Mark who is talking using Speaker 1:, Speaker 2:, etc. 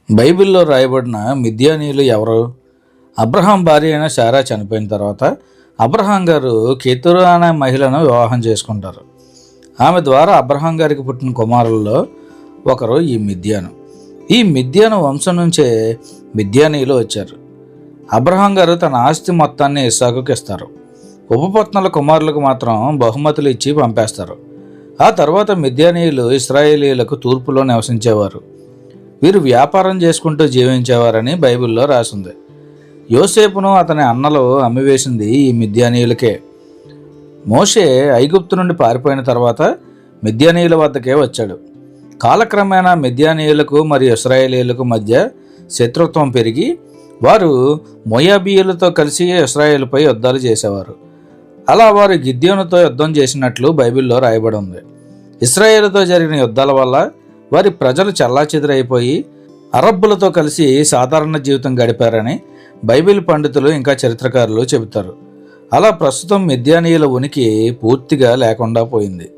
Speaker 1: బైబిల్లో రాయబడిన మిద్యానీయులు ఎవరు? అబ్రహాం భార్య అయిన శారా చనిపోయిన తర్వాత అబ్రహాం గారు కెతురా అనే మహిళను వివాహం చేసుకుంటారు. ఆమె ద్వారా అబ్రహాం గారికి పుట్టిన కుమారుల్లో ఒకరు ఈ మిద్యాను. ఈ మిద్యాను వంశం నుంచే మిద్యానీయులు వచ్చారు. అబ్రహాం గారు తన ఆస్తి మొత్తాన్ని ఇస్సాకుకి ఇస్తారు. ఉపపత్నుల కుమారులకు మాత్రం బహుమతులు ఇచ్చి పంపేస్తారు. ఆ తర్వాత మిద్యానీయులు ఇశ్రాయేలీయులకు తూర్పులో నివసించేవారు. వీరు వ్యాపారం చేసుకుంటూ జీవించేవారని బైబిల్లో రాసింది. యోసేపును అతని అన్నలు అమ్మివేసింది ఈ మిద్యానీయులకే. మోషే ఐగుప్తు నుండి పారిపోయిన తర్వాత మిద్యానీయుల వద్దకే వచ్చాడు. కాలక్రమేణా మిద్యానీయులకు మరియు ఇశ్రాయేలీయులకు మధ్య శత్రుత్వం పెరిగి వారు మోయాబీయులతో కలిసి ఇశ్రాయేలుపై యుద్ధాలు చేసేవారు. అలా వారు గిద్యోనుతో యుద్ధం చేసినట్లు బైబిల్లో రాయబడి ఉంది. ఇశ్రాయేలుతో జరిగిన యుద్ధాల వల్ల వారి ప్రజలు చెల్లాచెదురైపోయి అరబ్బులతో కలిసి సాధారణ జీవితం గడిపారని బైబిల్ పండితులు ఇంకా చరిత్రకారులు చెబుతారు. అలా ప్రస్తుతం మిద్యానీయుల ఉనికి పూర్తిగా లేకుండా పోయింది.